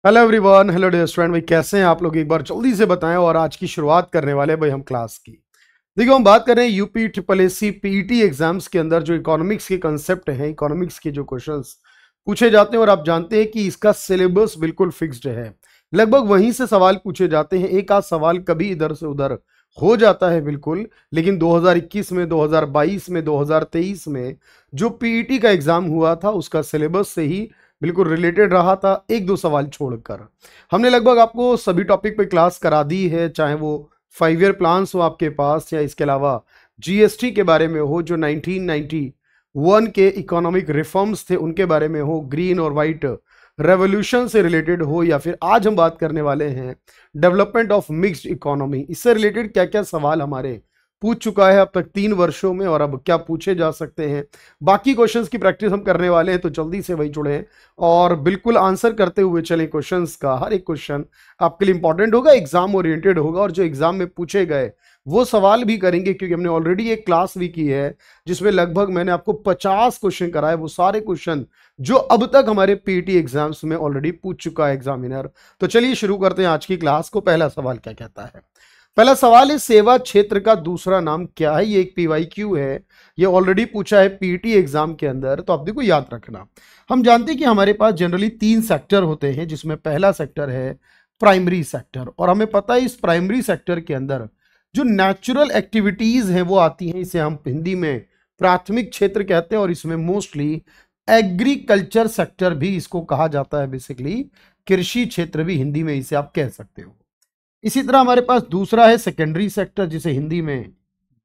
Hello everyone, hello dear student. भाई कैसे हैं आप लोग? एक बार जल्दी से बताएं। और आज की शुरुआत करने वाले हैं भाई हम क्लास की। देखिए, हम बात कर रहे हैं UP triple SC PET exams के अंदर जो इकोनॉमिक्स के कंसेप्ट हैं, इकोनॉमिक्स के जो क्वेश्चंस पूछे जाते हैं। और आप जानते हैं कि इसका सिलेबस बिल्कुल फिक्स्ड है, लगभग वहीं से सवाल पूछे जाते हैं। एक आध सवाल कभी इधर से उधर हो जाता है बिल्कुल, लेकिन 2021 में, 2022 में, 2023 में जो पीईटी का एग्जाम हुआ था उसका सिलेबस से ही बिल्कुल रिलेटेड रहा था, एक दो सवाल छोड़कर। हमने लगभग आपको सभी टॉपिक पे क्लास करा दी है, चाहे वो 5 ईयर प्लान्स हो आपके पास, या इसके अलावा जीएसटी के बारे में हो, जो 1991 के इकोनॉमिक रिफॉर्म्स थे उनके बारे में हो, ग्रीन और वाइट रेवोल्यूशन से रिलेटेड हो, या फिर आज हम बात करने वाले हैं डेवलपमेंट ऑफ मिक्स्ड इकोनॉमी। इससे रिलेटेड क्या क्या सवाल हमारे पूछ चुका है अब तक 3 वर्षों में, और अब क्या पूछे जा सकते हैं, बाकी क्वेश्चंस की प्रैक्टिस हम करने वाले हैं। तो जल्दी से वही जुड़े और बिल्कुल आंसर करते हुए चलें क्वेश्चंस का। हर एक क्वेश्चन आपके लिए इंपॉर्टेंट होगा, एग्जाम ओरिएंटेड होगा, और जो एग्जाम में पूछे गए वो सवाल भी करेंगे, क्योंकि हमने ऑलरेडी एक क्लास भी की है जिसमें लगभग मैंने आपको 50 क्वेश्चन कराए। वो सारे क्वेश्चन जो अब तक हमारे पीटी एग्जाम्स में ऑलरेडी पूछ चुका है एग्जामिनर। तो चलिए शुरू करते हैं आज की क्लास को। पहला सवाल क्या कहता है? पहला सवाल है, सेवा क्षेत्र का दूसरा नाम क्या है? ये एक पीवाईक्यू है, ये ऑलरेडी पूछा है पीटी एग्जाम के अंदर, तो आप देखो याद रखना। हम जानते हैं कि हमारे पास जनरली 3 सेक्टर होते हैं, जिसमें पहला सेक्टर है प्राइमरी सेक्टर। और हमें पता है इस प्राइमरी सेक्टर के अंदर जो नेचुरल एक्टिविटीज हैं वो आती हैं, इसे हम हिंदी में प्राथमिक क्षेत्र कहते हैं। और इसमें मोस्टली एग्रीकल्चर सेक्टर भी इसको कहा जाता है, बेसिकली कृषि क्षेत्र भी हिंदी में इसे आप कह सकते हो। इसी तरह हमारे पास दूसरा है सेकेंडरी सेक्टर, जिसे हिंदी में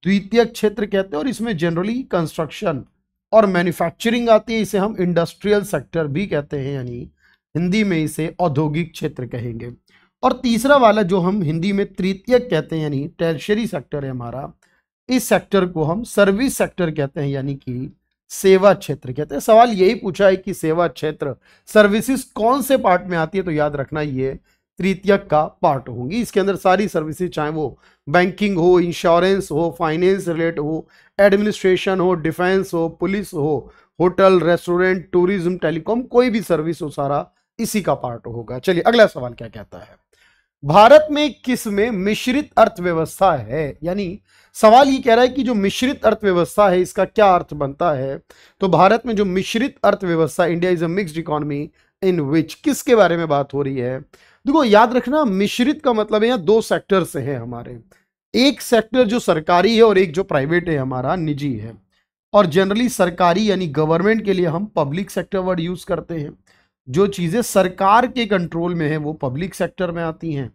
द्वितीयक क्षेत्र कहते हैं, और इसमें जनरली कंस्ट्रक्शन और मैन्युफैक्चरिंग आती है, इसे हम इंडस्ट्रियल सेक्टर भी कहते हैं, यानी हिंदी में इसे औद्योगिक क्षेत्र कहेंगे। और तीसरा वाला जो हम हिंदी में तृतीयक कहते हैं, यानी टर्शियरी सेक्टर है हमारा, इस सेक्टर को हम सर्विस सेक्टर कहते हैं, यानी कि सेवा क्षेत्र कहते हैं। सवाल यही पूछा है कि सेवा क्षेत्र सर्विसेज कौन से पार्ट में आती है, तो याद रखना ये तृतीयक का पार्ट होंगी। इसके अंदर सारी सर्विसेज, चाहे वो बैंकिंग हो, इंश्योरेंस हो, फाइनेंस रिलेटेड हो, एडमिनिस्ट्रेशन हो, डिफेंस हो, पुलिस हो, होटल, रेस्टोरेंट, टूरिज्म, टेलीकॉम, कोई भी सर्विस हो, सारा इसी का पार्ट होगा। चलिए अगला सवाल क्या कहता है? भारत में किस में मिश्रित अर्थव्यवस्था है? यानी सवाल ये कह रहा है कि जो मिश्रित अर्थव्यवस्था है इसका क्या अर्थ बनता है। तो भारत में जो मिश्रित अर्थव्यवस्था, India is a mixed economy in which, किसके बारे में बात हो रही है? देखो याद रखना, मिश्रित का मतलब है यहाँ 2 सेक्टर से है हमारे। एक सेक्टर जो सरकारी है और एक जो प्राइवेट है, हमारा निजी है। और जनरली सरकारी यानी गवर्नमेंट के लिए हम पब्लिक सेक्टर वर्ड यूज करते हैं। जो चीजें सरकार के कंट्रोल में है वो पब्लिक सेक्टर में आती हैं,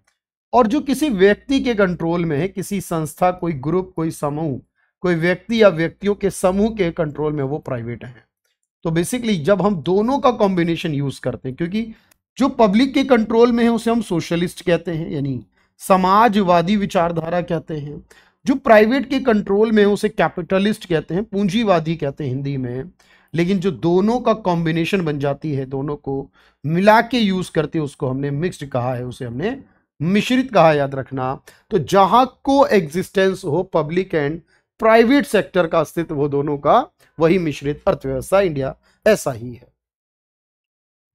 और जो किसी व्यक्ति के कंट्रोल में है, किसी संस्था, कोई ग्रुप, कोई समूह, कोई व्यक्ति या व्यक्तियों के समूह के कंट्रोल में, वो प्राइवेट है। तो बेसिकली जब हम दोनों का कॉम्बिनेशन यूज करते हैं, क्योंकि जो पब्लिक के कंट्रोल में है उसे हम सोशलिस्ट कहते हैं, यानी समाजवादी विचारधारा कहते हैं। जो प्राइवेट के कंट्रोल में है उसे कैपिटलिस्ट कहते हैं, पूंजीवादी कहते हैं हिंदी में। लेकिन जो दोनों का कॉम्बिनेशन बन जाती है, दोनों को मिला के यूज करते हैं, उसको हमने मिक्स्ड कहा है, उसे हमने मिश्रित कहा, याद रखना। तो जहां को एग्जिस्टेंस हो पब्लिक एंड प्राइवेट सेक्टर का अस्तित्व हो दोनों का, वही मिश्रित अर्थव्यवस्था। इंडिया ऐसा ही है।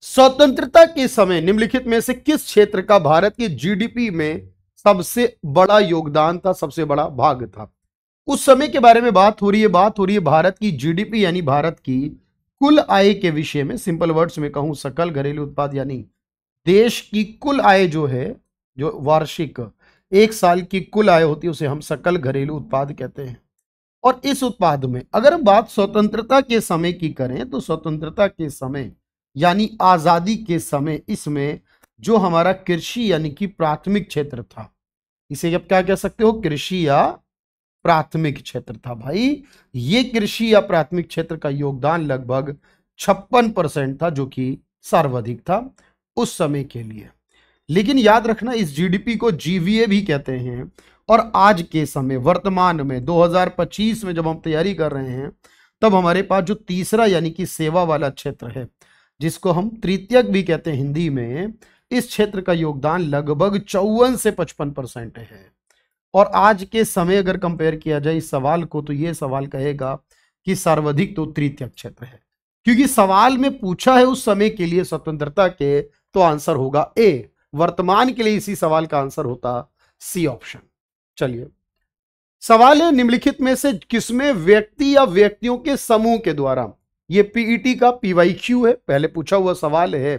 स्वतंत्रता के समय निम्नलिखित में से किस क्षेत्र का भारत के जीडीपी में सबसे बड़ा योगदान था, सबसे बड़ा भाग था? उस समय के बारे में बात हो रही है भारत की जीडीपी यानी भारत की कुल आय के विषय में। सिंपल वर्ड्स में कहूं, सकल घरेलू उत्पाद, यानी देश की कुल आय जो है, जो वार्षिक एक साल की कुल आय होती है, उसे हम सकल घरेलू उत्पाद कहते हैं। और इस उत्पाद में अगर हम बात स्वतंत्रता के समय की करें, तो स्वतंत्रता के समय यानी आजादी के समय, इसमें जो हमारा कृषि यानी कि प्राथमिक क्षेत्र था, इसे अब क्या कह सकते हो, कृषि या प्राथमिक क्षेत्र था। भाई ये कृषि या प्राथमिक क्षेत्र का योगदान लगभग 56% था, जो कि सर्वाधिक था उस समय के लिए। लेकिन याद रखना, इस जीडीपी को जीवीए भी कहते हैं। और आज के समय वर्तमान में 2025 में जब हम तैयारी कर रहे हैं, तब हमारे पास जो तीसरा यानी कि सेवा वाला क्षेत्र है, जिसको हम तृतीयक भी कहते हैं हिंदी में, इस क्षेत्र का योगदान लगभग 54 से 55% है। और आज के समय अगर कंपेयर किया जाए इस सवाल को, तो ये सवाल कहेगा कि सर्वाधिक तो तृतीयक क्षेत्र है, क्योंकि सवाल में पूछा है उस समय के लिए, स्वतंत्रता के तो आंसर होगा ए। वर्तमान के लिए इसी सवाल का आंसर होता सी ऑप्शन। चलिए, सवाल है निम्नलिखित में से किसमें व्यक्ति या व्यक्तियों के समूह के द्वारा, ये पीईटी का पीवाईक्यू है, पहले पूछा हुआ सवाल है।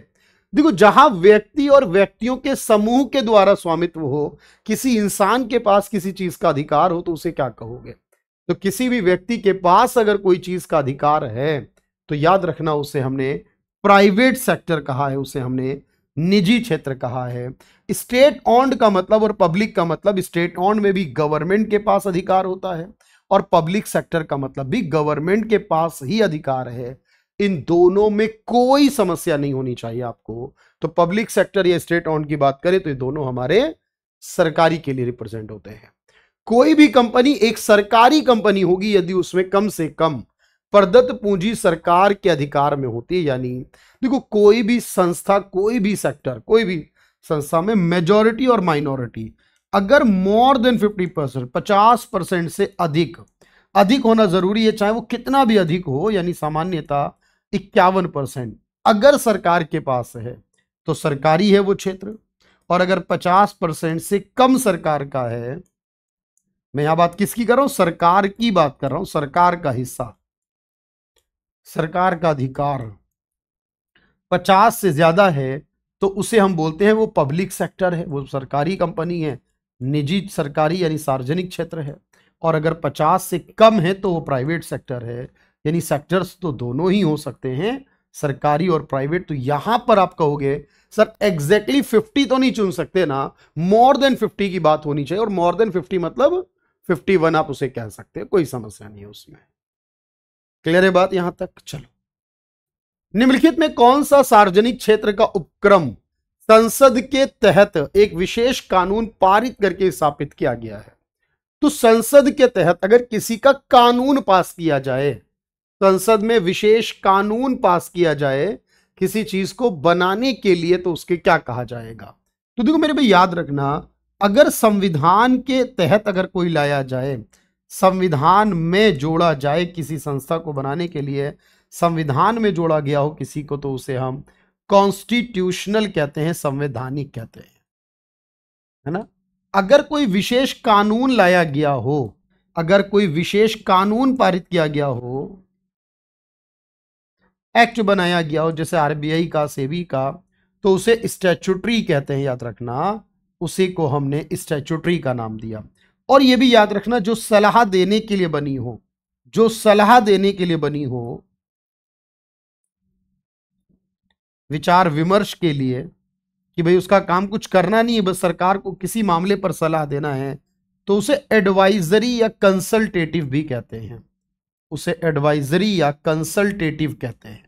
देखो, जहां व्यक्ति और व्यक्तियों के समूह के द्वारा स्वामित्व हो, किसी इंसान के पास किसी चीज का अधिकार हो, तो उसे क्या कहोगे? तो किसी भी व्यक्ति के पास अगर कोई चीज का अधिकार है तो याद रखना उसे हमने प्राइवेट सेक्टर कहा है, उसे हमने निजी क्षेत्र कहा है। स्टेट ऑन्ड का मतलब और पब्लिक का मतलब, स्टेट ऑन्ड में भी गवर्नमेंट के पास अधिकार होता है और पब्लिक सेक्टर का मतलब भी गवर्नमेंट के पास ही अधिकार है। इन दोनों में कोई समस्या नहीं होनी चाहिए आपको। तो पब्लिक सेक्टर या स्टेट ऑन्ड की बात करें तो ये दोनों हमारे सरकारी के लिए रिप्रेजेंट होते हैं। कोई भी कंपनी एक सरकारी कंपनी होगी यदि उसमें कम से कम प्रदत्त पूंजी सरकार के अधिकार में होती है। यानी देखो, कोई भी संस्था, कोई भी सेक्टर, कोई भी संस्था में मेजॉरिटी और माइनॉरिटी अगर मोर देन 50%, 50% से अधिक होना जरूरी है, चाहे वो कितना भी अधिक हो, यानी सामान्यता 51% अगर सरकार के पास है तो सरकारी है वो क्षेत्र। और अगर 50% से कम सरकार का है, मैं यहां बात किसकी कर रहा हूं? सरकार की बात कर रहा हूं। सरकार का हिस्सा, सरकार का अधिकार 50 से ज्यादा है तो उसे हम बोलते हैं वो पब्लिक सेक्टर है, वो सरकारी कंपनी है, निजी सरकारी यानी सार्वजनिक क्षेत्र है। और अगर 50 से कम है तो वो प्राइवेट सेक्टर है। यानी सेक्टर्स तो दोनों ही हो सकते हैं, सरकारी और प्राइवेट। तो यहां पर आप कहोगे सर एग्जैक्टली 50 तो नहीं चुन सकते ना, मोर देन 50 की बात होनी चाहिए। और मोर देन 50 मतलब 51 आप उसे कह सकते हैं, कोई समस्या नहीं है उसमें। क्लियर है बात यहां तक? चलो, निम्नलिखित में कौन सा सार्वजनिक क्षेत्र का उपक्रम संसद के तहत एक विशेष कानून पारित करके स्थापित किया गया है? तो संसद के तहत अगर किसी का कानून पास किया जाए, संसद में विशेष कानून पास किया जाए किसी चीज को बनाने के लिए, तो उसके क्या कहा जाएगा? तो देखो मेरे भाई, याद रखना, अगर संविधान के तहत अगर कोई लाया जाए, संविधान में जोड़ा जाए किसी संस्था को बनाने के लिए, संविधान में जोड़ा गया हो किसी को, तो उसे हम कॉन्स्टिट्यूशनल कहते हैं, संवैधानिक कहते हैं, है ना। अगर कोई विशेष कानून लाया गया हो, अगर कोई विशेष कानून पारित किया गया हो, एक्ट बनाया गया हो, जैसे आरबीआई का, सेबी का, तो उसे स्टैट्यूटरी कहते हैं, याद रखना। उसी को हमने स्टैट्यूटरी का नाम दिया। और यह भी याद रखना, जो सलाह देने के लिए बनी हो, जो सलाह देने के लिए बनी हो, विचार विमर्श के लिए, कि भाई उसका काम कुछ करना नहीं है, बस सरकार को किसी मामले पर सलाह देना है, तो उसे एडवाइजरी या कंसल्टेटिव भी कहते हैं। उसे एडवाइजरी या कंसल्टेटिव कहते हैं।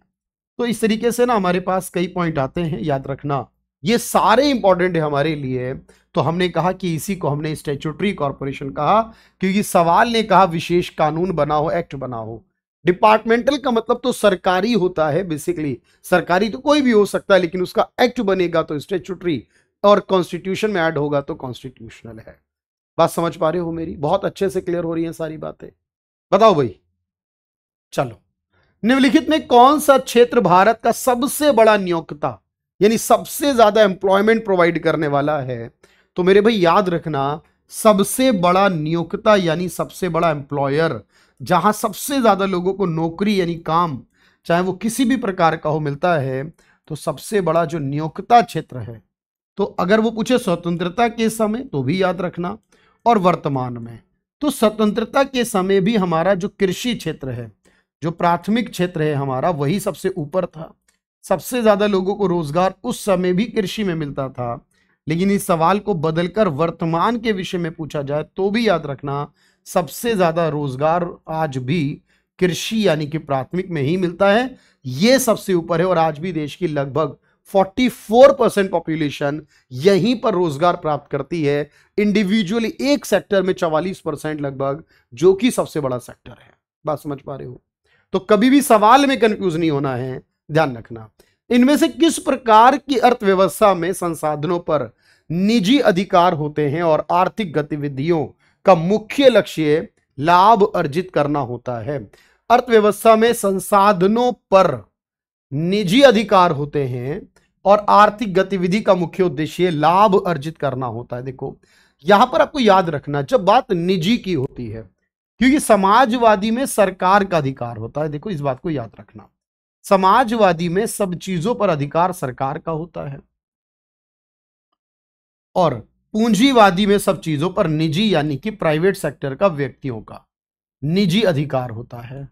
तो इस तरीके से ना हमारे पास कई पॉइंट आते हैं, याद रखना ये सारे इंपॉर्टेंट है हमारे लिए। तो हमने कहा कि इसी को हमने स्टैट्यूटरी कॉर्पोरेशन कहा, क्योंकि सवाल ने कहा विशेष कानून बना हो, एक्ट बना हो। डिपार्टमेंटल का मतलब तो सरकारी होता है, बेसिकली सरकारी तो कोई भी हो सकता है, लेकिन उसका एक्ट बनेगा तो स्टैट्यूटरी, और कॉन्स्टिट्यूशन में ऐड होगा तो कॉन्स्टिट्यूशनल है। बात समझ पा रहे हो मेरी? बहुत अच्छे से क्लियर हो रही है सारी बातें? बताओ भाई। चलो, निम्नलिखित में कौन सा क्षेत्र भारत का सबसे बड़ा नियोक्ता यानी सबसे ज्यादा एम्प्लॉयमेंट प्रोवाइड करने वाला है? तो मेरे भाई याद रखना, सबसे बड़ा नियोक्ता यानी सबसे बड़ा एम्प्लॉयर, जहां सबसे ज्यादा लोगों को नौकरी यानी काम, चाहे वो किसी भी प्रकार का हो, मिलता है, तो सबसे बड़ा जो नियोक्ता क्षेत्र है, तो अगर वो पूछे स्वतंत्रता के समय तो भी याद रखना, और वर्तमान में, तो स्वतंत्रता के समय भी हमारा जो कृषि क्षेत्र है, जो प्राथमिक क्षेत्र है हमारा, वही सबसे ऊपर था। सबसे ज्यादा लोगों को रोजगार उस समय भी कृषि में मिलता था। लेकिन इस सवाल को बदलकर वर्तमान के विषय में पूछा जाए तो भी याद रखना, सबसे ज्यादा रोजगार आज भी कृषि यानी कि प्राथमिक में ही मिलता है, ये सबसे ऊपर है। और आज भी देश की लगभग 44% पॉपुलेशन यहीं पर रोजगार प्राप्त करती है, इंडिविजुअली एक सेक्टर में 44% लगभग, जो कि सबसे बड़ा सेक्टर है। बात समझ पा रहे हो? तो कभी भी सवाल में कंफ्यूज नहीं होना है, ध्यान रखना। इनमें से किस प्रकार की अर्थव्यवस्था में संसाधनों पर निजी अधिकार होते हैं और आर्थिक गतिविधियों का मुख्य लक्ष्य लाभ अर्जित करना होता है? अर्थव्यवस्था में संसाधनों पर निजी अधिकार होते हैं और आर्थिक गतिविधि का मुख्य उद्देश्य लाभ अर्जित करना होता है। देखो यहां पर आपको याद रखना, जब बात निजी की होती है, क्योंकि समाजवादी में सरकार का अधिकार होता है, देखो इस बात को याद रखना, समाजवादी में सब चीजों पर अधिकार सरकार का होता है, और पूंजीवादी में सब चीजों पर निजी यानी कि प्राइवेट सेक्टर का, व्यक्तियों का निजी अधिकार होता है।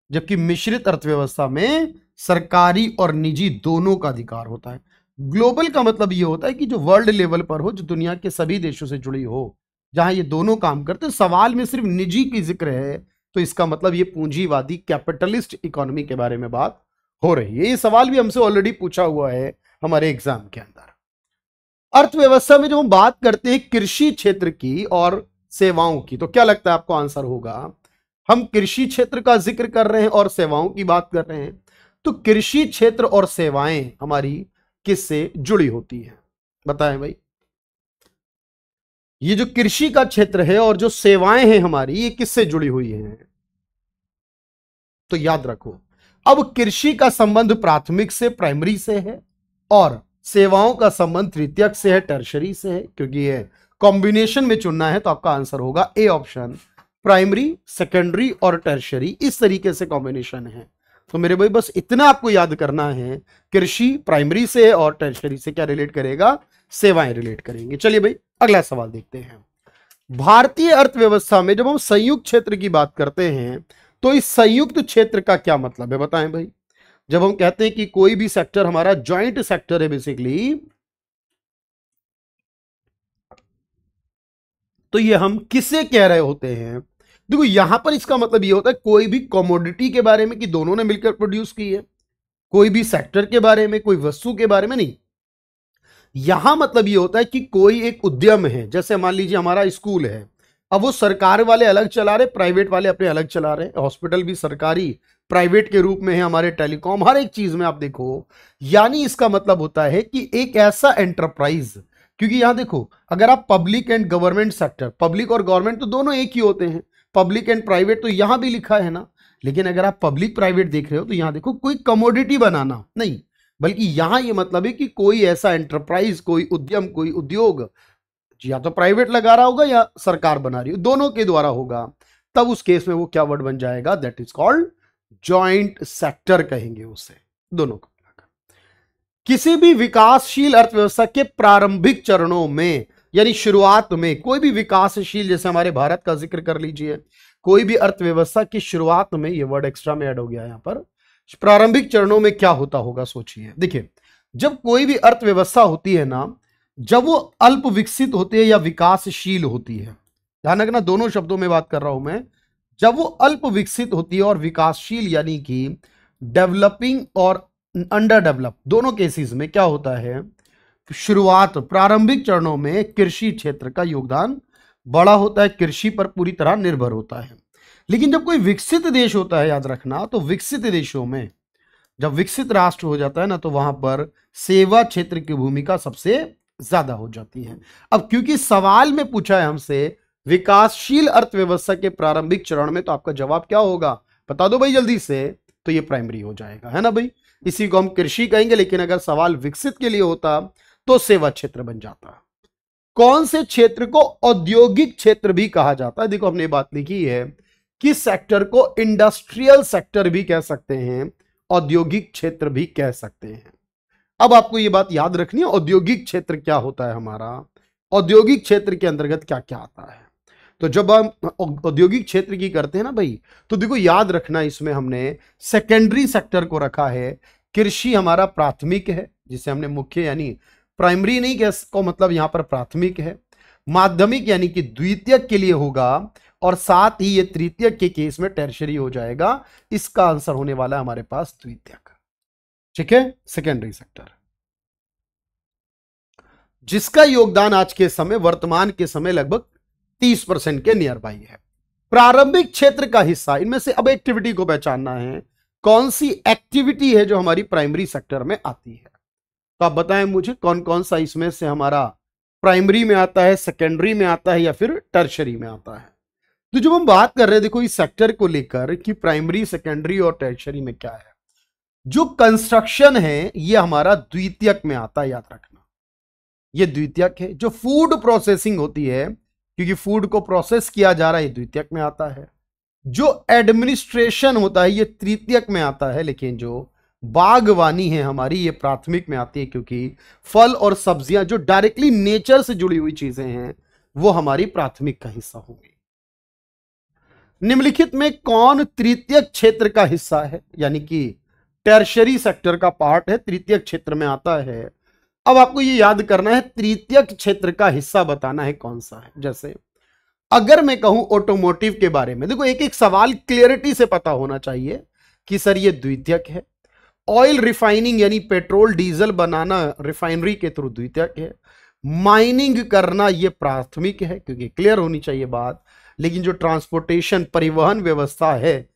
जबकि मिश्रित अर्थव्यवस्था में सरकारी और निजी दोनों का अधिकार होता है। ग्लोबल का मतलब यह होता है कि जो वर्ल्ड लेवल पर हो, जो दुनिया के सभी देशों से जुड़ी हो, जहां ये दोनों काम करते। सवाल में सिर्फ निजी की जिक्र है, तो इसका मतलब ये पूंजीवादी कैपिटलिस्ट इकोनॉमी के बारे में बात हो रही है। ये सवाल भी हमसे ऑलरेडी पूछा हुआ है हमारे एग्जाम के अंदर। अर्थव्यवस्था में जब हम बात करते हैं कृषि क्षेत्र की और सेवाओं की, तो क्या लगता है आपको आंसर होगा? हम कृषि क्षेत्र का जिक्र कर रहे हैं और सेवाओं की बात कर रहे हैं, तो कृषि क्षेत्र और सेवाएं हमारी किससे जुड़ी होती है? बताएं भाई। ये जो कृषि का क्षेत्र है और जो सेवाएं हैं हमारी, ये किससे जुड़ी हुई हैं? तो याद रखो, अब कृषि का संबंध प्राथमिक से, प्राइमरी से है, और सेवाओं का संबंध तृतीयक से है, टर्शरी से है। क्योंकि ये कॉम्बिनेशन में चुनना है तो आपका आंसर होगा ए ऑप्शन, प्राइमरी, सेकेंडरी और टर्शरी, इस तरीके से कॉम्बिनेशन है। तो मेरे भाई बस इतना आपको याद करना है, कृषि प्राइमरी से है और टर्शरी से क्या रिलेट करेगा? सेवाएं रिलेट करेंगे। चलिए भाई अगला सवाल देखते हैं। भारतीय अर्थव्यवस्था में जब हम संयुक्त क्षेत्र की बात करते हैं, तो इस संयुक्त क्षेत्र का क्या मतलब है? बताएं भाई। जब हम कहते हैं कि कोई भी सेक्टर हमारा ज्वाइंट सेक्टर है बेसिकली, तो ये हम किसे कह रहे होते हैं? देखो यहां पर इसका मतलब ये होता है कोई भी कमोडिटी के बारे में कि दोनों ने मिलकर प्रोड्यूस की है, कोई भी सेक्टर के बारे में, कोई वस्तु के बारे में नहीं। यहां मतलब ये होता है कि कोई एक उद्यम है, जैसे मान लीजिए हमारा स्कूल है, अब वो सरकार वाले अलग चला रहे, प्राइवेट वाले अपने अलग चला रहे, हॉस्पिटल भी सरकारी प्राइवेट के रूप में है, हमारे टेलीकॉम, हर एक चीज में आप देखो। यानी इसका मतलब होता है कि एक ऐसा एंटरप्राइज, क्योंकि यहां देखो अगर आप public and government sector, public और गवर्नमेंट तो दोनों एक ही होते हैं, पब्लिक एंड प्राइवेट तो यहां भी लिखा है ना, लेकिन अगर आप पब्लिक प्राइवेट देख रहे हो तो यहां देखो कोई कमोडिटी बनाना नहीं, बल्कि यहां ये मतलब है कि कोई ऐसा एंटरप्राइज, कोई उद्यम, कोई उद्योग या तो प्राइवेट लगा रहा होगा या सरकार बना रही हो, दोनों के द्वारा होगा, तब उस केस में वो क्या वर्ड बन जाएगा? That is called joint sector कहेंगे उसे, दोनों को। किसी भी विकासशील अर्थव्यवस्था के प्रारंभिक चरणों में, यानी शुरुआत में, कोई भी विकासशील, जैसे हमारे भारत का जिक्र कर लीजिए, कोई भी अर्थव्यवस्था की शुरुआत में, ये वर्ड एक्स्ट्रा में ऐड हो गया यहां पर, प्रारंभिक चरणों में क्या होता होगा? सोचिए। देखिए जब कोई भी अर्थव्यवस्था होती है ना, जब वो अल्प विकसित होती है या विकासशील होती है, ध्यान रखना दोनों शब्दों में बात कर रहा हूं मैं, जब वो अल्प विकसित होती है और विकासशील यानी कि डेवलपिंग और अंडर डेवलप, दोनों केसेस में क्या होता है? शुरुआत, प्रारंभिक चरणों में कृषि क्षेत्र का योगदान बड़ा होता है, कृषि पर पूरी तरह निर्भर होता है। लेकिन जब कोई विकसित देश होता है, याद रखना, तो विकसित देशों में, जब विकसित राष्ट्र हो जाता है ना, तो वहां पर सेवा क्षेत्र की भूमिका सबसे ज्यादा हो जाती है। अब क्योंकि सवाल में पूछा है हमसे विकासशील अर्थव्यवस्था के प्रारंभिक चरण में, तो आपका जवाब क्या होगा? बता दो भाई जल्दी से। तो ये प्राइमरी हो जाएगा, है ना भाई। इसी को हम कृषि कहेंगे, लेकिन अगर सवाल विकसित के लिए होता तो सेवा क्षेत्र बन जाता। कौन से क्षेत्र को औद्योगिक क्षेत्र भी कहा जाता है? देखो हमने बात लिखी है कि सेक्टर को इंडस्ट्रियल सेक्टर भी कह सकते हैं, औद्योगिक क्षेत्र भी कह सकते हैं। अब आपको यह बात याद रखनी है, औद्योगिक क्षेत्र क्या होता है हमारा, औद्योगिक क्षेत्र के अंतर्गत क्या क्या आता है। तो जब हम औद्योगिक क्षेत्र की करते हैं ना भाई, तो देखो याद रखना, इसमें हमने सेकेंडरी सेक्टर को रखा है, कृषि हमारा प्राथमिक है, जिसे हमने मुख्य यानी प्राइमरी नहीं कह को, मतलब यहां पर प्राथमिक है, माध्यमिक यानी कि द्वितीयक के लिए होगा, और साथ ही ये तृतीयक के केस में टर्शरी हो जाएगा। इसका आंसर होने वाला है हमारे पास द्वितीयक, ठीक है, सेकेंडरी सेक्टर, जिसका योगदान आज के समय, वर्तमान के समय लगभग 30% के नियर बाई है। प्रारंभिक क्षेत्र का हिस्सा, इनमें से अब एक्टिविटी को पहचानना है, कौन सी एक्टिविटी है जो हमारी प्राइमरी सेक्टर में आती है। तो आप बताएं मुझे कौन कौन सा इसमें से हमारा प्राइमरी में आता है, सेकेंडरी में आता है, या फिर टर्शरी में आता है। तो जब हम बात कर रहे हैं देखो इस सेक्टर को लेकर कि प्राइमरी, सेकेंडरी और टर्शरी में क्या है, जो कंस्ट्रक्शन है ये हमारा द्वितीयक में आता है, याद रखना ये द्वितीयक है। जो फूड प्रोसेसिंग होती है, क्योंकि फूड को प्रोसेस किया जा रहा है, ये द्वितीयक में आता है। जो एडमिनिस्ट्रेशन होता है ये तृतीयक में आता है, लेकिन जो बागवानी है हमारी ये प्राथमिक में आती है, क्योंकि फल और सब्जियां जो डायरेक्टली नेचर से जुड़ी हुई चीजें हैं वो हमारी प्राथमिक का हिस्सा होंगी। निम्नलिखित में कौन तृतीयक क्षेत्र का हिस्सा है, यानी कि टर्शरी सेक्टर का पार्ट है, तृतीयक क्षेत्र में आता है। अब आपको ये याद करना है तृतीयक क्षेत्र का हिस्सा बताना है कौन सा है। जैसे अगर मैं कहूं ऑटोमोटिव के बारे में, देखो एक एक सवाल क्लियरिटी से पता होना चाहिए कि सर ये द्वितीयक है। ऑयल रिफाइनिंग यानी पेट्रोल डीजल बनाना रिफाइनरी के थ्रू द्वितीयक है। माइनिंग करना ये प्राथमिक है, क्योंकि क्लियर होनी चाहिए बात। लेकिन जो ट्रांसपोर्टेशन परिवहन व्यवस्था है,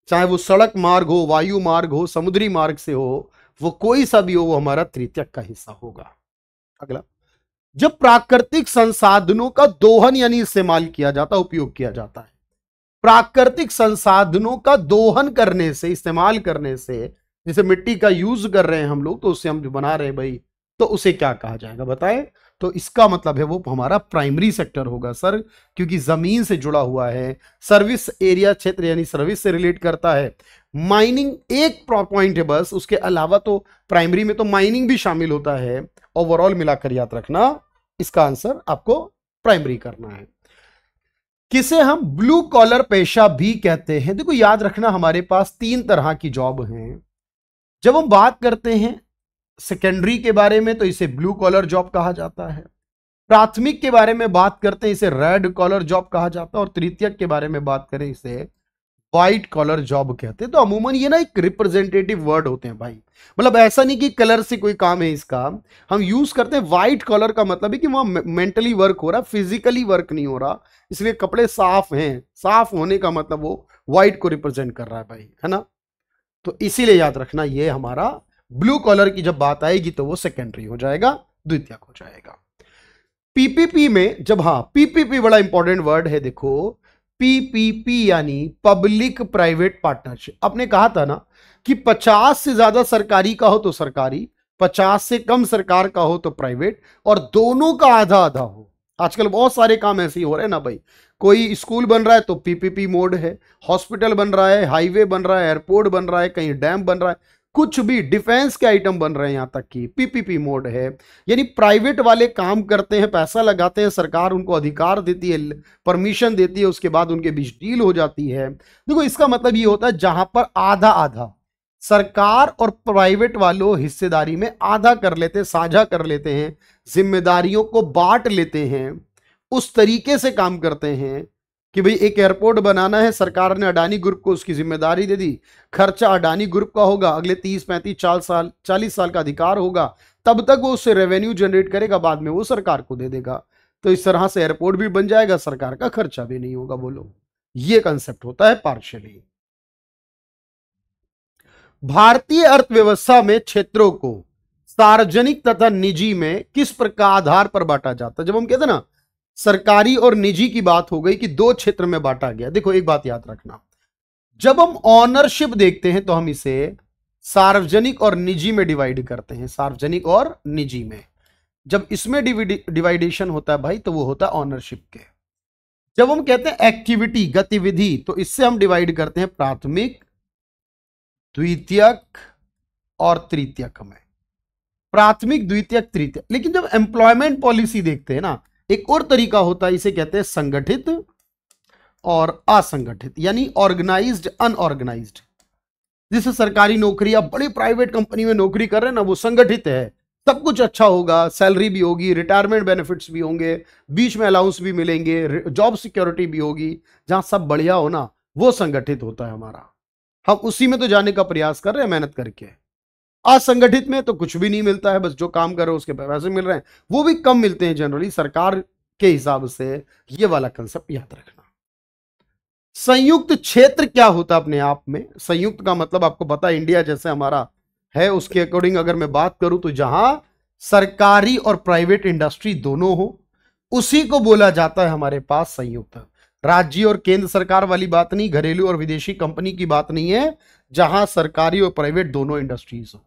चाहे वो सड़क मार्ग हो, वायु मार्ग हो, समुद्री मार्ग से हो, वो कोई सा भी हो, वो हमारा तृतीयक का हिस्सा होगा। अगला, जब प्राकृतिक संसाधनों का दोहन यानी इस्तेमाल किया जाता, उपयोग किया जाता है, प्राकृतिक संसाधनों का दोहन करने से, इस्तेमाल करने से, जैसे मिट्टी का यूज कर रहे हैं हम लोग, तो उससे हम जो बना रहे हैं भाई, तो उसे क्या कहा जाएगा बताएं। तो इसका मतलब है वो हमारा प्राइमरी सेक्टर होगा सर, क्योंकि जमीन से जुड़ा हुआ है, सर्विस एरिया क्षेत्र यानी सर्विस से रिलेट करता है। माइनिंग एक पॉइंट है बस, उसके अलावा तो प्राइमरी में तो माइनिंग भी शामिल होता है। ओवरऑल मिलाकर याद रखना इसका आंसर आपको प्राइमरी करना है। किसे हम ब्लू कॉलर पेशा भी कहते हैं, देखो याद रखना हमारे पास तीन तरह की जॉब हैं। जब हम बात करते हैं सेकेंडरी के बारे में तो इसे ब्लू कॉलर जॉब कहा जाता है। प्राथमिक के बारे में बात करते हैं इसे रेड कॉलर जॉब कहा जाता है, और तृतीयक के बारे में बात करें इसे व्हाइट कॉलर जॉब कहते हैं। तो अमूमन ये ना एक रिप्रेजेंटेटिव वर्ड होते हैं भाई, मतलब ऐसा नहीं कि कलर से कोई काम है इसका, हम यूज करते हैं। व्हाइट कॉलर का मतलब है कि वहां मेंटली वर्क हो रहा, फिजिकली वर्क नहीं हो रहा, इसलिए कपड़े साफ हैं, साफ होने का मतलब वो व्हाइट को रिप्रेजेंट कर रहा है भाई, है ना। तो इसीलिए याद रखना ये हमारा ब्लू कॉलर की जब बात आएगी तो वो सेकेंडरी हो जाएगा, द्वितीयक हो जाएगा। पीपीपी में जब, हाँ पीपीपी बड़ा इंपॉर्टेंट वर्ड है, देखो पीपीपी यानी पब्लिक प्राइवेट पार्टनरशिप। आपने कहा था ना कि 50 से ज्यादा सरकारी का हो तो सरकारी, 50 से कम सरकार का हो तो प्राइवेट, और दोनों का आधा आधा हो। आजकल बहुत सारे काम ऐसे ही हो रहे हैं ना भाई, कोई स्कूल बन रहा है तो पीपीपी मोड है, हॉस्पिटल बन रहा है, हाईवे बन रहा है, एयरपोर्ट बन रहा है, कहीं डैम बन रहा है, कुछ भी डिफेंस के आइटम बन रहे हैं, यहां तक कि पीपीपी मोड है। यानी प्राइवेट वाले काम करते हैं, पैसा लगाते हैं, सरकार उनको अधिकार देती है, परमिशन देती है, उसके बाद उनके बीच डील हो जाती है। देखो इसका मतलब ये होता है जहां पर आधा आधा सरकार और प्राइवेट वालों हिस्सेदारी में आधा कर लेते हैं, साझा कर लेते हैं, जिम्मेदारियों को बांट लेते हैं, उस तरीके से काम करते हैं कि भाई एक एयरपोर्ट बनाना है, सरकार ने अडानी ग्रुप को उसकी जिम्मेदारी दे दी, खर्चा अडानी ग्रुप का होगा, अगले 30-35 40 साल का अधिकार होगा, तब तक वो उससे रेवेन्यू जनरेट करेगा, बाद में वो सरकार को दे देगा। तो इस तरह से एयरपोर्ट भी बन जाएगा, सरकार का खर्चा भी नहीं होगा। बोलो, ये कंसेप्ट होता है पार्शियली। भारतीय अर्थव्यवस्था में क्षेत्रों को सार्वजनिक तथा निजी में किस प्रकार आधार पर बांटा जाता है। जब हम कहते हैं ना सरकारी और निजी की बात हो गई कि दो क्षेत्र में बांटा गया, देखो एक बात याद रखना, जब हम ऑनरशिप देखते हैं तो हम इसे सार्वजनिक और निजी में डिवाइड करते हैं, सार्वजनिक और निजी में। जब इसमें डिवाइडेशन होता है भाई तो वो होता है ऑनरशिप के। जब हम कहते हैं एक्टिविटी गतिविधि तो इससे हम डिवाइड करते हैं प्राथमिक, द्वितीयक और तृतीयक में, प्राथमिक, द्वितीयक, तृतीयक। लेकिन जब एम्प्लॉयमेंट पॉलिसी देखते हैं ना, एक और तरीका होता है, इसे कहते हैं संगठित और असंगठित, यानी ऑर्गेनाइज्ड अनऑर्गेनाइज्ड। जैसे सरकारी नौकरी, आप बड़ी प्राइवेट कंपनी में नौकरी कर रहे हैं ना, वो संगठित है, सब कुछ अच्छा होगा, सैलरी भी होगी, रिटायरमेंट बेनिफिट्स भी होंगे, बीच में अलाउंस भी मिलेंगे, जॉब सिक्योरिटी भी होगी, जहां सब बढ़िया हो ना, वो संगठित होता है हमारा। हम उसी में तो जाने का प्रयास कर रहे हैं मेहनत करके। असंगठित में तो कुछ भी नहीं मिलता है, बस जो काम कर रहे हो उसके पैसे मिल रहे हैं, वो भी कम मिलते हैं जनरली सरकार के हिसाब से। ये वाला कंसेप्ट याद रखना। संयुक्त क्षेत्र क्या होता है अपने आप में? संयुक्त का मतलब आपको पता है, इंडिया जैसे हमारा है उसके अकॉर्डिंग अगर मैं बात करूं तो जहां सरकारी और प्राइवेट इंडस्ट्री दोनों हो, उसी को बोला जाता है हमारे पास संयुक्त। राज्य और केंद्र सरकार वाली बात नहीं, घरेलू और विदेशी कंपनी की बात नहीं है, जहां सरकारी और प्राइवेट दोनों इंडस्ट्रीज हो।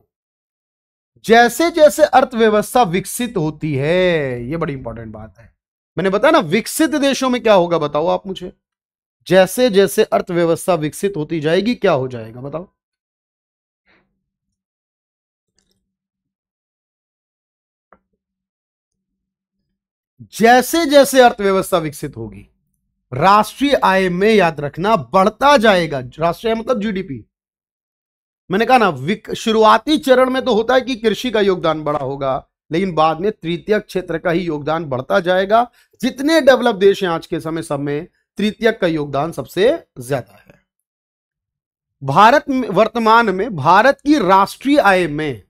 जैसे जैसे अर्थव्यवस्था विकसित होती है, ये बड़ी इंपॉर्टेंट बात है, मैंने बताया ना विकसित देशों में क्या होगा, बताओ आप मुझे। जैसे जैसे अर्थव्यवस्था विकसित होती जाएगी क्या हो जाएगा बताओ। जैसे जैसे अर्थव्यवस्था विकसित होगी, राष्ट्रीय आय में याद रखना बढ़ता जाएगा। राष्ट्रीय आय मतलब जीडीपी। मैंने कहा ना शुरुआती चरण में तो होता है कि कृषि का योगदान बड़ा होगा, लेकिन बाद में तृतीयक क्षेत्र का ही योगदान बढ़ता जाएगा। जितने डेवलप देश हैं आज के समय सब में तृतीयक का योगदान सबसे ज्यादा है। भारत में वर्तमान में भारत की राष्ट्रीय आय में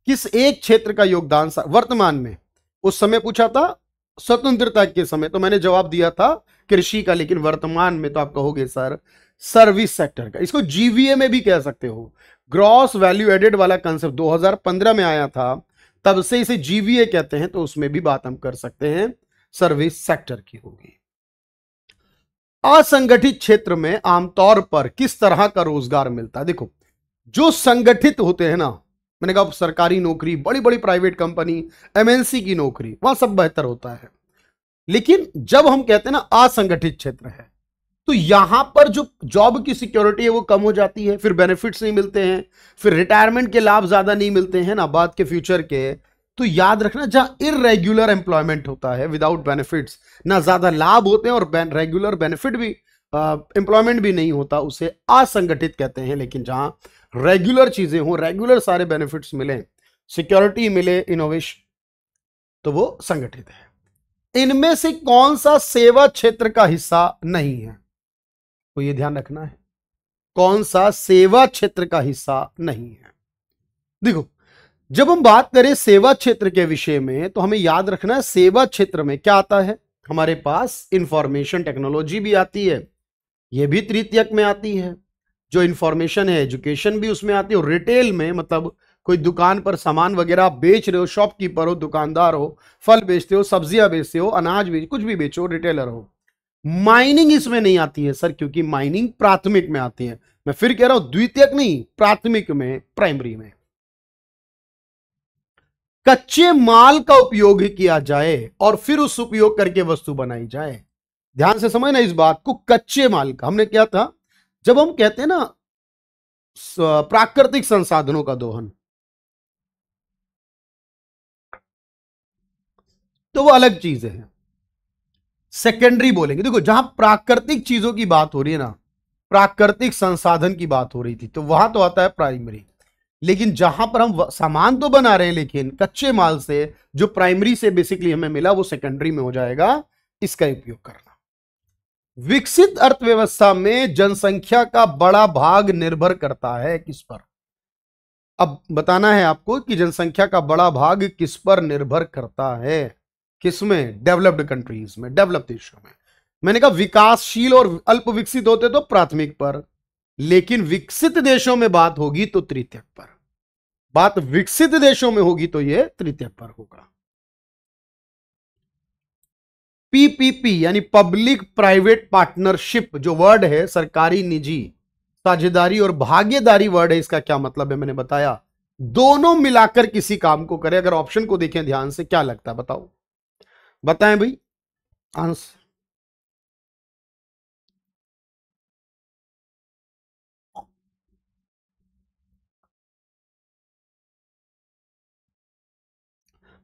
किस एक क्षेत्र का योगदान वर्तमान में, उस समय पूछा था स्वतंत्रता के समय तो मैंने जवाब दिया था कृषि का, लेकिन वर्तमान में तो आप कहोगे सर सर्विस सेक्टर का। इसको जीवीए में भी कह सकते हो, ग्रॉस वैल्यू एडेड वाला कंसेप्ट 2015 में आया था, तब से इसे जीवीए कहते हैं, तो उसमें भी बात हम कर सकते हैं, सर्विस सेक्टर की होगी। असंगठित क्षेत्र में आमतौर पर किस तरह का रोजगार मिलता है? देखो जो संगठित होते हैं ना, मैंने कहा सरकारी नौकरी, बड़ी बड़ी प्राइवेट कंपनी, एमएनसी की नौकरी, वहां सब बेहतर होता है। लेकिन जब हम कहते हैं ना असंगठित क्षेत्र है, तो यहां पर जो जॉब की सिक्योरिटी है वो कम हो जाती है, फिर बेनिफिट्स नहीं मिलते हैं, फिर रिटायरमेंट के लाभ ज्यादा नहीं मिलते हैं ना बाद के फ्यूचर के। तो याद रखना जहां इरेगुलर एम्प्लॉयमेंट होता है विदाउट बेनिफिट्स, ना ज्यादा लाभ होते हैं और रेगुलर बेनिफिट भी एम्प्लॉयमेंट भी नहीं होता, उसे असंगठित कहते हैं। लेकिन जहां रेगुलर चीजें हो, रेगुलर सारे बेनिफिट्स मिले, सिक्योरिटी मिले, इनोवेशन, तो वो संगठित है। इनमें से कौन सा सेवा क्षेत्र का हिस्सा नहीं है? तो ये ध्यान रखना है, कौन सा सेवा क्षेत्र का हिस्सा नहीं है। देखो जब हम बात करें सेवा क्षेत्र के विषय में तो हमें याद रखना है सेवा क्षेत्र में क्या आता है। हमारे पास इंफॉर्मेशन टेक्नोलॉजी भी आती है, ये भी तृतीयक में आती है। जो इंफॉर्मेशन है एजुकेशन भी उसमें आती है। और रिटेल में मतलब कोई दुकान पर सामान वगैरह आप बेच रहे हो, शॉपकीपर हो, दुकानदार हो, फल बेचते हो, सब्जियां बेचते हो, अनाज बेच, कुछ भी बेचो, रिटेलर हो। माइनिंग इसमें नहीं आती है सर, क्योंकि माइनिंग प्राथमिक में आती है। मैं फिर कह रहा हूं द्वितीयक नहीं, प्राथमिक में, प्राइमरी में। कच्चे माल का उपयोग किया जाए और फिर उस उपयोग करके वस्तु बनाई जाए। ध्यान से समझना इस बात को, कच्चे माल का हमने क्या था, जब हम कहते हैं ना प्राकृतिक संसाधनों का दोहन, तो वो अलग चीज है, सेकेंडरी बोलेंगे। देखो जहां प्राकृतिक चीजों की बात हो रही है ना, प्राकृतिक संसाधन की बात हो रही थी, तो वहां तो आता है प्राइमरी। लेकिन जहां पर हम सामान तो बना रहे हैं लेकिन कच्चे माल से जो प्राइमरी से बेसिकली हमें मिला वो सेकेंडरी में हो जाएगा, इसका उपयोग करना। विकसित अर्थव्यवस्था में जनसंख्या का बड़ा भाग निर्भर करता है किस पर? अब बताना है आपको कि जनसंख्या का बड़ा भाग किस पर निर्भर करता है। किसमें? डेवलप्ड कंट्रीज में, डेवलप देशों में। मैंने कहा विकासशील और अल्प विकसित होते तो प्राथमिक पर, लेकिन विकसित देशों में बात होगी तो तृतीयक पर। बात विकसित देशों में होगी तो यह तृतीयक पर होगा। पीपीपी यानी पब्लिक प्राइवेट पार्टनरशिप जो वर्ड है, सरकारी निजी साझेदारी और भागीदारी वर्ड है, इसका क्या मतलब है मैंने बताया, दोनों मिलाकर किसी काम को करें। अगर ऑप्शन को देखें ध्यान से क्या लगता है बताओ, बताएं भाई आंसर।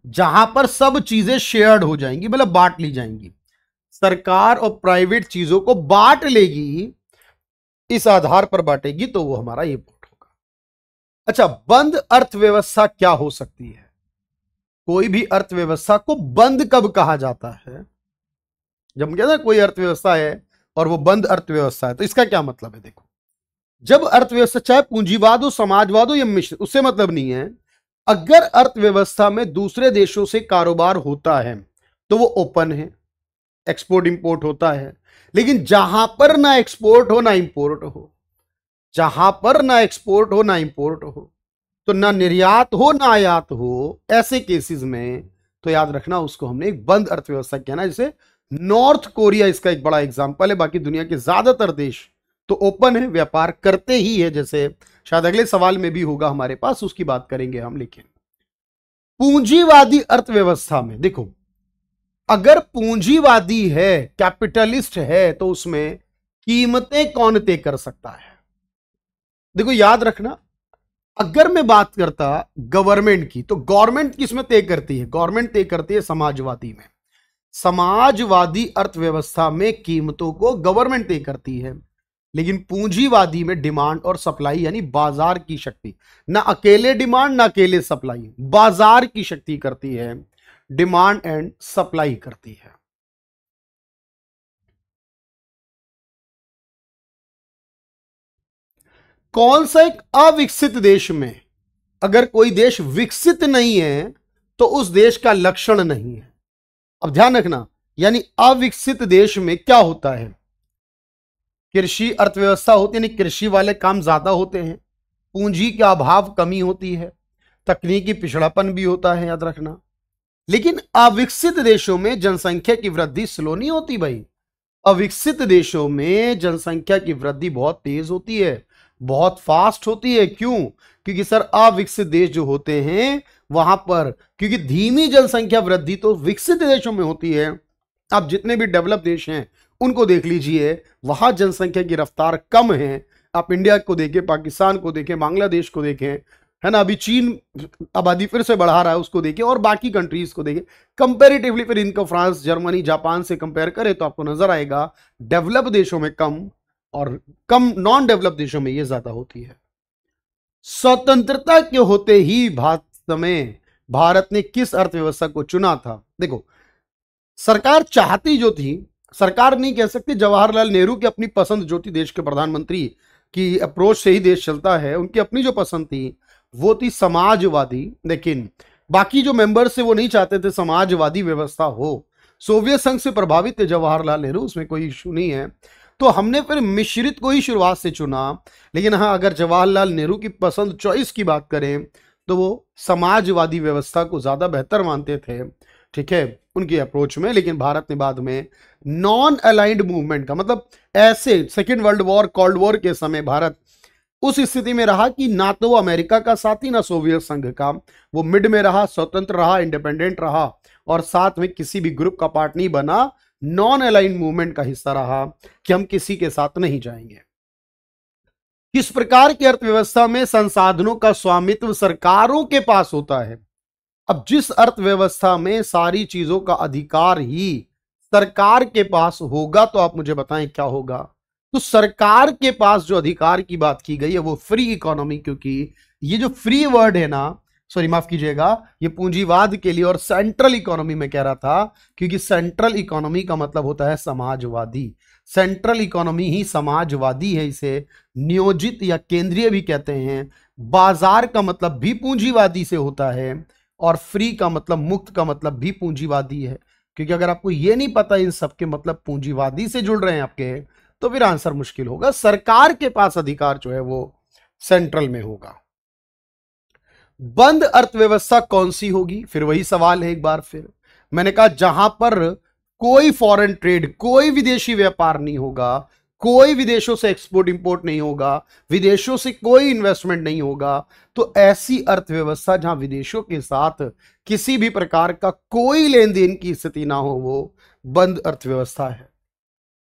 जहां पर सब चीजें शेयर्ड हो जाएंगी, मतलब बांट ली जाएंगी, सरकार और प्राइवेट चीजों को बांट लेगी, इस आधार पर बांटेगी, तो वो हमारा ये पॉइंट होगा। अच्छा, बंद अर्थव्यवस्था क्या हो सकती है? कोई भी अर्थव्यवस्था को बंद कब कहा जाता है? जब हम कहते हैं कोई अर्थव्यवस्था है और वो बंद अर्थव्यवस्था है, तो इसका क्या मतलब है? देखो जब अर्थव्यवस्था चाहे पूंजीवाद हो, समाजवाद हो या मिश्र, उससे मतलब नहीं है। अगर अर्थव्यवस्था में दूसरे देशों से कारोबार होता है तो वो ओपन है, एक्सपोर्ट इंपोर्ट होता है। लेकिन जहां पर ना एक्सपोर्ट हो ना इंपोर्ट हो, जहां पर ना एक्सपोर्ट हो ना इंपोर्ट हो, तो ना निर्यात हो ना आयात हो, ऐसे केसेस में तो याद रखना उसको हमने एक बंद अर्थव्यवस्था कहना। जैसे नॉर्थ कोरिया इसका एक बड़ा एग्जांपल है, बाकी दुनिया के ज्यादातर देश तो ओपन है, व्यापार करते ही है, जैसे शायद अगले सवाल में भी होगा हमारे पास, उसकी बात करेंगे हम। लेकिन पूंजीवादी अर्थव्यवस्था में देखो, अगर पूंजीवादी है, कैपिटलिस्ट है, तो उसमें कीमतें कौन तय कर सकता है? देखो याद रखना, अगर मैं बात करता गवर्नमेंट की, तो गवर्नमेंट किसमें तय करती है? गवर्नमेंट तय करती है समाजवादी में। समाजवादी अर्थव्यवस्था में कीमतों को गवर्नमेंट तय करती है। लेकिन पूंजीवादी में डिमांड और सप्लाई, यानी बाजार की शक्ति, ना अकेले डिमांड ना अकेले सप्लाई, बाजार की शक्ति करती है, डिमांड एंड सप्लाई करती है। कौन सा एक अविकसित देश में, अगर कोई देश विकसित नहीं है तो उस देश का लक्षण नहीं है। अब ध्यान रखना, यानी अविकसित देश में क्या होता है? कृषि अर्थव्यवस्था होती है, यानी कृषि वाले काम ज्यादा होते हैं, पूंजी का अभाव, कमी होती है, तकनीकी पिछड़ापन भी होता है, याद रखना। लेकिन अविकसित देशों में जनसंख्या की वृद्धि स्लो नहीं होती भाई। अविकसित देशों में जनसंख्या की वृद्धि बहुत तेज होती है, बहुत फास्ट होती है। क्यों? क्योंकि सर अविकसित देश जो होते हैं वहां पर, क्योंकि धीमी जनसंख्या वृद्धि तो विकसित देशों में होती है। आप जितने भी डेवलप देश हैं उनको देख लीजिए, वहां जनसंख्या की रफ्तार कम है। आप इंडिया को देखें, पाकिस्तान को देखें, बांग्लादेश को देखें, है ना, अभी चीन आबादी फिर से बढ़ा रहा है, उसको देखें, और बाकी कंट्रीज को देखें कंपैरेटिवली। फिर इनको फ्रांस, जर्मनी, जापान से कंपेयर करें तो आपको नजर आएगा डेवलप देशों में कम, और कम नॉन डेवलप देशों में ये ज्यादा होती है। स्वतंत्रता के होते ही भारत ने किस अर्थव्यवस्था को चुना था? देखो, सरकार चाहती जो थी, सरकार नहीं कह सकती, जवाहरलाल नेहरू की अपनी पसंद जो थी, देश के प्रधानमंत्री की अप्रोच से ही देश चलता है, उनकी अपनी जो पसंद थी वो थी समाजवादी। लेकिन बाकी जो मेंबर्स थे वो नहीं चाहते थे समाजवादी व्यवस्था हो। सोवियत संघ से प्रभावित थे जवाहरलाल नेहरू, उसमें कोई इशू नहीं है। तो हमने फिर मिश्रित को ही शुरुआत से चुना। लेकिन हाँ, अगर जवाहरलाल नेहरू की पसंद, चॉइस की बात करें तो वो समाजवादी व्यवस्था को ज्यादा बेहतर मानते थे, ठीक है, उनकी अप्रोच में। लेकिन भारत ने बाद में नॉन अलाइंड मूवमेंट का, मतलब ऐसे second world war, cold war के समय भारत उस स्थिति में रहा कि ना तो वो अमेरिका का साथी ना सोवियत संघ का, वो मिड में रहा, स्वतंत्र रहा, इंडिपेंडेंट रहा, और साथ में किसी भी ग्रुप का पार्ट नहीं बना, नॉन अलाइंड मूवमेंट का हिस्सा रहा कि हम किसी के साथ नहीं जाएंगे। किस प्रकार की अर्थव्यवस्था में संसाधनों का स्वामित्व सरकारों के पास होता है? अब जिस अर्थव्यवस्था में सारी चीजों का अधिकार ही सरकार के पास होगा, तो आप मुझे बताएं क्या होगा? तो सरकार के पास जो अधिकार की बात की गई है वो फ्री इकोनॉमी, क्योंकि ये जो फ्री वर्ड है ना, सॉरी माफ कीजिएगा, ये पूंजीवाद के लिए, और सेंट्रल इकोनॉमी में कह रहा था, क्योंकि सेंट्रल इकोनॉमी का मतलब होता है समाजवादी। सेंट्रल इकोनॉमी ही समाजवादी है, इसे नियोजित या केंद्रीय भी कहते हैं। बाजार का मतलब भी पूंजीवादी से होता है, और फ्री का मतलब, मुक्त का मतलब भी पूंजीवादी है। क्योंकि अगर आपको ये नहीं पता इन सबके मतलब पूंजीवादी से जुड़ रहे हैं आपके, तो फिर आंसर मुश्किल होगा। सरकार के पास अधिकार जो है वो सेंट्रल में होगा। बंद अर्थव्यवस्था कौन सी होगी? फिर वही सवाल है एक बार फिर। मैंने कहा जहां पर कोई फॉरेन ट्रेड, कोई विदेशी व्यापार नहीं होगा, कोई विदेशों से एक्सपोर्ट इंपोर्ट नहीं होगा, विदेशों से कोई इन्वेस्टमेंट नहीं होगा, तो ऐसी अर्थव्यवस्था जहां विदेशों के साथ किसी भी प्रकार का कोई लेन देन की स्थिति ना हो, वो बंद अर्थव्यवस्था है।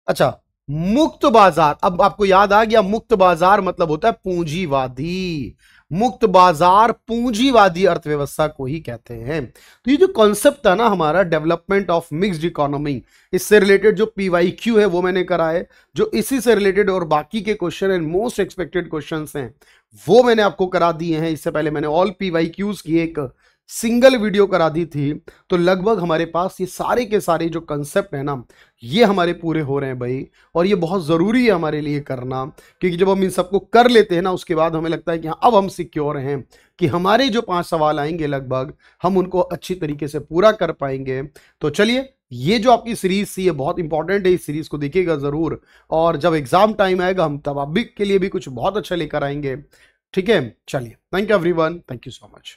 अच्छा, मुक्त बाजार, अब आपको याद आ गया, मुक्त बाजार मतलब होता है पूंजीवादी। मुक्त बाजार पूंजीवादी अर्थव्यवस्था को ही कहते हैं। तो ये जो कॉन्सेप्ट था ना हमारा, डेवलपमेंट ऑफ मिक्स्ड इकोनॉमी, इससे रिलेटेड जो PYQ है वो मैंने करा है, जो इसी से रिलेटेड और बाकी के question and most expected questions हैं वो मैंने आपको करा दिए हैं। इससे पहले मैंने ऑल PYQs की एक सिंगल वीडियो करा दी थी। तो लगभग हमारे पास ये सारे के सारे जो कंसेप्ट है ना, ये हमारे पूरे हो रहे हैं भाई, और ये बहुत ज़रूरी है हमारे लिए करना, क्योंकि जब हम इन सबको कर लेते हैं ना, उसके बाद हमें लगता है कि हाँ अब हम सिक्योर हैं कि हमारे जो 5 सवाल आएंगे लगभग हम उनको अच्छी तरीके से पूरा कर पाएंगे। तो चलिए, ये जो आपकी सीरीज थी ये बहुत इंपॉर्टेंट है, इस सीरीज को देखिएगा ज़रूर, और जब एग्जाम टाइम आएगा हम तब आप भी के लिए भी कुछ बहुत अच्छा लेकर आएंगे। ठीक है, चलिए, thank you everyone, thank you so much.